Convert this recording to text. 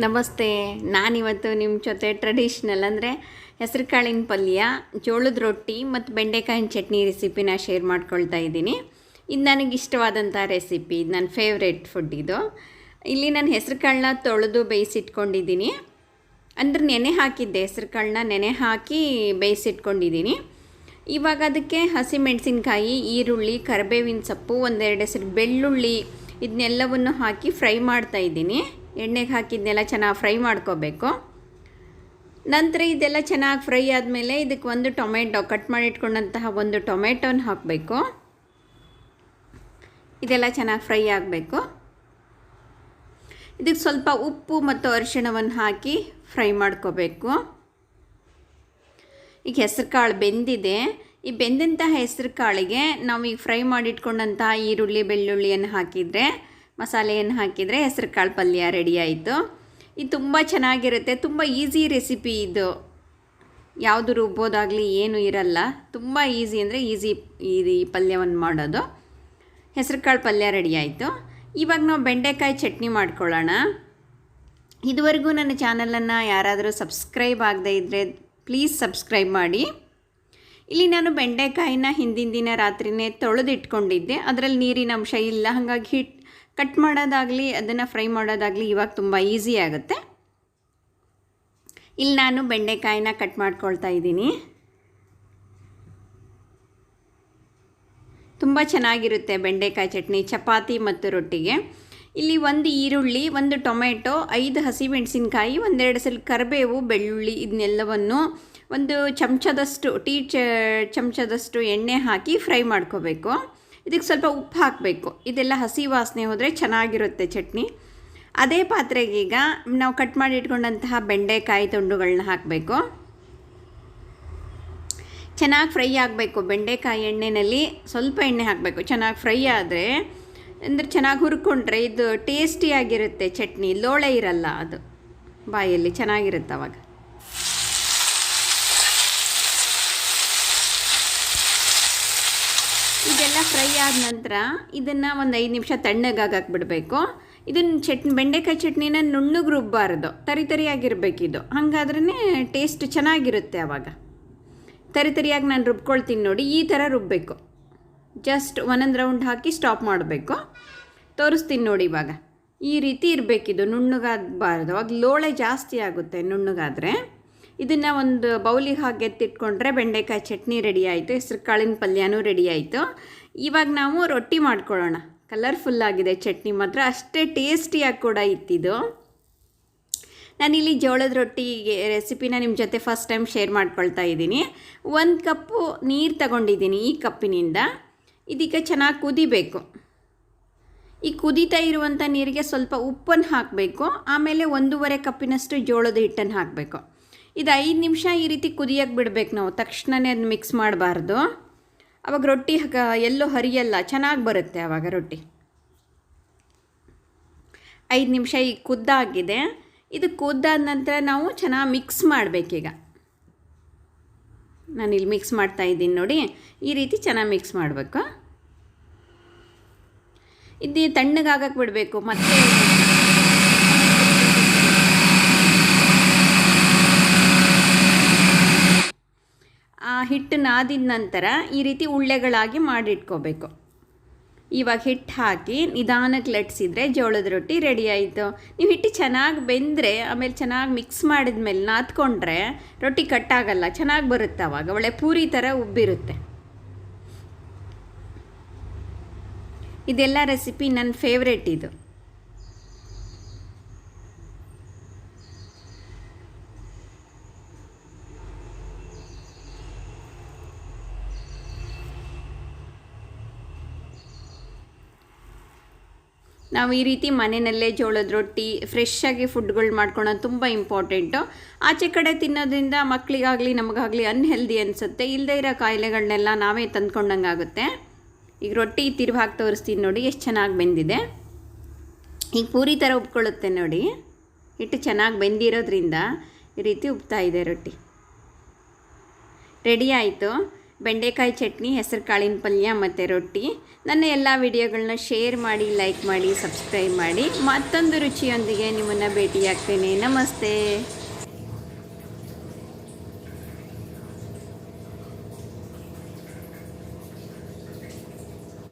ನಮಸ್ತೆ. ನಾನಿವತ್ತು ನಿಮ್ಮ ಜೊತೆ ಟ್ರೆಡಿಷ್ನಲ್ ಅಂದರೆ ಹೆಸರು ಕಾಳಿನ ಪಲ್ಯ, ಜೋಳದ ರೊಟ್ಟಿ ಮತ್ತು ಬೆಂಡೆಕಾಯಿನ ಚಟ್ನಿ ರೆಸಿಪಿನ ಶೇರ್ ಮಾಡ್ಕೊಳ್ತಾ ಇದ್ದೀನಿ. ಇದು ನನಗೆ ಇಷ್ಟವಾದಂಥ ರೆಸಿಪಿ, ಇದು ನನ್ನ ಫೇವ್ರೇಟ್ ಫುಡ್ ಇದು. ಇಲ್ಲಿ ನಾನು ಹೆಸರು ಕಾಳನ್ನ ತೊಳೆದು ಬೇಯಿಸಿಟ್ಕೊಂಡಿದ್ದೀನಿ. ಅಂದರೆ ನೆನೆ ಹಾಕಿದ್ದೆ, ಹೆಸರು ಕಾಳನ್ನ ನೆನೆ ಹಾಕಿ ಬೇಯಿಸಿಟ್ಕೊಂಡಿದ್ದೀನಿ. ಇವಾಗ ಅದಕ್ಕೆ ಹಸಿಮೆಣಸಿನ್ಕಾಯಿ, ಈರುಳ್ಳಿ, ಕರಿಬೇವಿನ ಸೊಪ್ಪು, ಒಂದೆರಡು ಹೆಸರು ಬೆಳ್ಳುಳ್ಳಿ ಇದನ್ನೆಲ್ಲವನ್ನು ಹಾಕಿ ಫ್ರೈ ಮಾಡ್ತಾಯಿದ್ದೀನಿ. ಎಣ್ಣೆಗೆ ಹಾಕಿದ್ದನ್ನೆಲ್ಲ ಚೆನ್ನಾಗಿ ಫ್ರೈ ಮಾಡ್ಕೋಬೇಕು. ನಂತರ ಇದೆಲ್ಲ ಚೆನ್ನಾಗಿ ಫ್ರೈ ಆದಮೇಲೆ ಇದಕ್ಕೆ ಒಂದು ಟೊಮೆಟೊ, ಕಟ್ ಮಾಡಿ ಇಟ್ಕೊಂಡಂತಹ ಒಂದು ಟೊಮೆಟೊನ ಹಾಕಬೇಕು. ಇದೆಲ್ಲ ಚೆನ್ನಾಗಿ ಫ್ರೈ ಆಗಬೇಕು. ಇದಕ್ಕೆ ಸ್ವಲ್ಪ ಉಪ್ಪು ಮತ್ತು ಅರಿಶಿಣವನ್ನು ಹಾಕಿ ಫ್ರೈ ಮಾಡ್ಕೋಬೇಕು. ಈಗ ಹೆಸರು ಕಾಳು ಬೆಂದಿದೆ. ಈ ಬೆಂದಂತಹ ಹೆಸರು ಕಾಳಿಗೆ ನಾವು ಈಗ ಫ್ರೈ ಮಾಡಿಟ್ಕೊಂಡಂತಹ ಈರುಳ್ಳಿ ಬೆಳ್ಳುಳ್ಳಿಯನ್ನು ಹಾಕಿದರೆ, ಮಸಾಲೆಯನ್ನು ಹಾಕಿದರೆ ಹೆಸರು ಕಾಳು ಪಲ್ಯ ರೆಡಿ ಆಯಿತು. ಇದು ತುಂಬ ಚೆನ್ನಾಗಿರುತ್ತೆ, ತುಂಬ ಈಸಿ ರೆಸಿಪಿ ಇದು. ಯಾವುದು ರುಬ್ಬೋದಾಗಲಿ ಏನೂ ಇರಲ್ಲ, ತುಂಬ ಈಸಿ ಅಂದರೆ ಈಸಿ ಈ ಪಲ್ಯವನ್ನು ಮಾಡೋದು. ಹೆಸರು ಕಾಳು ಪಲ್ಯ ರೆಡಿ ಆಯಿತು. ಇವಾಗ ನಾವು ಬೆಂಡೆಕಾಯಿ ಚಟ್ನಿ ಮಾಡ್ಕೊಳ್ಳೋಣ. ಇದುವರೆಗೂ ನನ್ನ ಚಾನಲನ್ನು ಯಾರಾದರೂ ಸಬ್ಸ್ಕ್ರೈಬ್ ಆಗದೇ ಇದ್ದರೆ ಪ್ಲೀಸ್ ಸಬ್ಸ್ಕ್ರೈಬ್ ಮಾಡಿ. ಇಲ್ಲಿ ನಾನು ಬೆಂಡೆಕಾಯಿನ ಹಿಂದಿನ ದಿನ ರಾತ್ರಿನೇ ತೊಳೆದಿಟ್ಕೊಂಡಿದ್ದೆ. ಅದರಲ್ಲಿ ನೀರಿನ ಅಂಶ ಇಲ್ಲ, ಹಾಗಾಗಿ ಕಟ್ ಮಾಡೋದಾಗಲಿ ಅದನ್ನು ಫ್ರೈ ಮಾಡೋದಾಗಲಿ ಇವಾಗ ತುಂಬ ಈಸಿ ಆಗುತ್ತೆ. ಇಲ್ಲಿ ನಾನು ಬೆಂಡೆಕಾಯಿನ ಕಟ್ ಮಾಡ್ಕೊಳ್ತಾ ಇದ್ದೀನಿ. ತುಂಬ ಚೆನ್ನಾಗಿರುತ್ತೆ ಬೆಂಡೆಕಾಯಿ ಚಟ್ನಿ ಚಪಾತಿ ಮತ್ತು ರೊಟ್ಟಿಗೆ. ಇಲ್ಲಿ ಒಂದು ಈರುಳ್ಳಿ, ಒಂದು ಟೊಮೆಟೊ, 5 ಹಸಿಮೆಣಸಿನ್ಕಾಯಿ, ಒಂದೆರಡು ಸಲ ಕರಿಬೇವು, ಬೆಳ್ಳುಳ್ಳಿ ಇದನ್ನೆಲ್ಲವನ್ನು ಒಂದು ಚಮಚದಷ್ಟು ಎಣ್ಣೆ ಹಾಕಿ ಫ್ರೈ ಮಾಡ್ಕೋಬೇಕು. ಇದಕ್ಕೆ ಸ್ವಲ್ಪ ಉಪ್ಪು ಹಾಕಬೇಕು. ಇದೆಲ್ಲ ಹಸಿ ವಾಸನೆ ಹೋದರೆ ಚೆನ್ನಾಗಿರುತ್ತೆ ಚಟ್ನಿ. ಅದೇ ಪಾತ್ರೆಗೆ ಈಗ ನಾವು ಕಟ್ ಮಾಡಿ ಇಟ್ಕೊಂಡಂತಹ ಬೆಂಡೆಕಾಯಿ ತುಂಡುಗಳನ್ನ ಹಾಕಬೇಕು. ಚೆನ್ನಾಗಿ ಫ್ರೈ ಆಗಬೇಕು. ಬೆಂಡೆಕಾಯಿ ಎಣ್ಣೆಯಲ್ಲಿ ಸ್ವಲ್ಪ ಎಣ್ಣೆ ಹಾಕಬೇಕು. ಚೆನ್ನಾಗಿ ಫ್ರೈ ಆದರೆ ಅಂದರೆ ಚೆನ್ನಾಗಿ ಹುರ್ಕೊಂಡ್ರೆ ಇದು ಟೇಸ್ಟಿಯಾಗಿರುತ್ತೆ ಚಟ್ನಿ, ಲೋಳೆ ಇರಲ್ಲ, ಅದು ಬಾಯಲ್ಲಿ ಚೆನ್ನಾಗಿರುತ್ತೆ ಅವಾಗ. ಇದೆಲ್ಲ ಫ್ರೈ ಆದ ನಂತರ ಇದನ್ನು ಒಂದು 5 ನಿಮಿಷ ತಣ್ಣಗಾಗಕ್ಕೆ ಬಿಡಬೇಕು. ಇದನ್ನು ಬೆಂಡೆಕಾಯಿ ಚಟ್ನಿನ ನುಣ್ಣಗೆ ರುಬ್ಬಾರ್ದು, ತರಿಯಾಗಿರಬೇಕಿದು. ಹಾಗಾದ್ರೇ ಟೇಸ್ಟ್ ಚೆನ್ನಾಗಿರುತ್ತೆ ಆವಾಗ. ತರಿಯಾಗಿ ನಾನು ರುಬ್ಕೊಳ್ತೀನಿ ನೋಡಿ, ಈ ಥರ ರುಬ್ಬಬೇಕು. ಜಸ್ಟ್ ಒಂದೊಂದು ರೌಂಡ್ ಹಾಕಿ ಸ್ಟಾಪ್ ಮಾಡಬೇಕು. ತೋರಿಸ್ತೀನಿ ನೋಡಿ ಇವಾಗ. ಈ ರೀತಿ ಇರಬೇಕಿದು, ನುಣ್ಣಗಾಗಬಾರ್ದು. ಅವಾಗ ಲೋಳೆ ಜಾಸ್ತಿ ಆಗುತ್ತೆ ನುಣ್ಣಗಾದರೆ. ಇದನ್ನು ಒಂದು ಬೌಲಿಗೆ ಹಾಕಿ ಎತ್ತಿಟ್ಕೊಂಡ್ರೆ ಬೆಂಡೆಕಾಯಿ ಚಟ್ನಿ ರೆಡಿ ಆಯಿತು. ಹೆಸರು ಕಾಳಿನ ಪಲ್ಯನೂ ರೆಡಿ ಆಯಿತು. ಇವಾಗ ನಾವು ರೊಟ್ಟಿ ಮಾಡ್ಕೊಳ್ಳೋಣ. ಕಲರ್ಫುಲ್ಲಾಗಿದೆ ಚಟ್ನಿ ಮಾತ್ರ, ಅಷ್ಟೇ ಟೇಸ್ಟಿಯಾಗಿ ಕೂಡ ಇತ್ತಿದು. ನಾನಿಲ್ಲಿ ಜೋಳದ ರೊಟ್ಟಿಗೆ ರೆಸಿಪಿನ ನಿಮ್ಮ ಜೊತೆ ಫಸ್ಟ್ ಟೈಮ್ ಶೇರ್ ಮಾಡ್ಕೊಳ್ತಾ ಇದ್ದೀನಿ. 1 ಕಪ್ಪು ನೀರು ತಗೊಂಡಿದ್ದೀನಿ ಈ ಕಪ್ಪಿನಿಂದ. ಇದಕ್ಕೆ ಚೆನ್ನಾಗಿ ಕುದಿಬೇಕು. ಈ ಕುದೀತಾ ಇರುವಂಥ ನೀರಿಗೆ ಸ್ವಲ್ಪ ಉಪ್ಪನ್ನು ಹಾಕಬೇಕು. ಆಮೇಲೆ 1.5 ಕಪ್ಪಿನಷ್ಟು ಜೋಳದ ಹಿಟ್ಟನ್ನು ಹಾಕಬೇಕು. ಇದು 5 ನಿಮಿಷ ಈ ರೀತಿ ಕುದಿಯೋಕ್ಕೆ ಬಿಡಬೇಕು ನಾವು. ತಕ್ಷಣವೇ ಅದನ್ನ ಮಿಕ್ಸ್ ಮಾಡಬಾರ್ದು. ಆವಾಗ ರೊಟ್ಟಿ ಎಲ್ಲೂ ಹರಿಯಲ್ಲ, ಚೆನ್ನಾಗಿ ಬರುತ್ತೆ ಆವಾಗ ರೊಟ್ಟಿ. 5 ನಿಮಿಷ ಈಗ ಕುದ್ದಾಗಿದೆ. ಇದು ಕುದ್ದಾದ ನಂತರ ನಾವು ಚೆನ್ನಾಗಿ ಮಿಕ್ಸ್ ಮಾಡಬೇಕೀಗ. ನಾನಿಲ್ಲಿ ಮಿಕ್ಸ್ ಮಾಡ್ತಾಯಿದ್ದೀನಿ ನೋಡಿ, ಈ ರೀತಿ ಚೆನ್ನಾಗಿ ಮಿಕ್ಸ್ ಮಾಡಬೇಕು. ಇದು ತಣ್ಣಗಾಗಕ್ಕೆ ಬಿಡಬೇಕು. ಮತ್ತೆ ಆ ಹಿಟ್ಟು ನಾದಿದ ನಂತರ ಈ ರೀತಿ ಉಳ್ಳೆಗಳಾಗಿ ಮಾಡಿಟ್ಕೋಬೇಕು. ಇವಾಗ ಹಿಟ್ಟು ಹಾಕಿ ನಿಧಾನಕ್ಕೆ ಲಟ್ಸಿದ್ರೆ ಜೋಳದ ರೊಟ್ಟಿ ರೆಡಿ ಆಯಿತು. ನೀವು ಹಿಟ್ಟು ಚೆನ್ನಾಗಿ ಬೆಂದರೆ ಆಮೇಲೆ ಚೆನ್ನಾಗಿ ಮಿಕ್ಸ್ ಮಾಡಿದ್ಮೇಲೆ ನಾದ್ಕೊಂಡ್ರೆ ರೊಟ್ಟಿ ಕಟ್ಟಾಗಲ್ಲ, ಚೆನ್ನಾಗಿ ಬರುತ್ತೆ ಆವಾಗ. ಒಳ್ಳೆ ಪೂರಿ ಥರ ಉಬ್ಬಿರುತ್ತೆ. ಇದೆಲ್ಲ ರೆಸಿಪಿ ನನ್ನ ಫೇವ್ರೇಟ್ ಇದು. ನಾವು ಈ ರೀತಿ ಮನೆಯಲ್ಲೇ ಜೋಳದ ರೊಟ್ಟಿ ಫ್ರೆಶ್ಶಾಗಿ ಫುಡ್ಗಳು ಮಾಡ್ಕೊಳ್ಳೋದು ತುಂಬ ಇಂಪಾರ್ಟೆಂಟು. ಆಚೆ ಕಡೆ ತಿನ್ನೋದ್ರಿಂದ ಮಕ್ಕಳಿಗಾಗಲಿ ನಮಗಾಗಲಿ ಅನ್ಹೆಲ್ದಿ ಅನಿಸುತ್ತೆ. ಇಲ್ಲದೇ ಇರೋ ಕಾಯಿಲೆಗಳನ್ನೆಲ್ಲ ನಾವೇ ತಂದ್ಕೊಂಡಂಗೆ ಆಗುತ್ತೆ. ಈಗ ರೊಟ್ಟಿ ತಿರುವು ಹಾಕಿ ತೋರಿಸ್ತೀನಿ ನೋಡಿ, ಎಷ್ಟು ಚೆನ್ನಾಗಿ ಬೆಂದಿದೆ. ಈಗ ಪೂರಿ ಥರ ಉಬ್ಕೊಳ್ಳುತ್ತೆ ನೋಡಿ. ಹಿಟ್ಟು ಚೆನ್ನಾಗಿ ಬೆಂದಿರೋದ್ರಿಂದ ಈ ರೀತಿ ಉಬ್ತಾ ಇದೆ ರೊಟ್ಟಿ. ರೆಡಿ ಆಯಿತು. ಬೆಂಡೆಕಾಯಿ ಚಟ್ನಿ, ಹೆಸರು ಕಾಳಿನ ಪಲ್ಯ ಮತ್ತು ರೊಟ್ಟಿ. ನನ್ನ ಎಲ್ಲ ವಿಡಿಯೋಗಳನ್ನ ಶೇರ್ ಮಾಡಿ, ಲೈಕ್ ಮಾಡಿ, ಸಬ್ಸ್ಕ್ರೈಬ್ ಮಾಡಿ. ಮತ್ತೊಂದು ರುಚಿಯೊಂದಿಗೆ ನಿಮ್ಮನ್ನು ಭೇಟಿಯಾಗ್ತೇನೆ. ನಮಸ್ತೆ.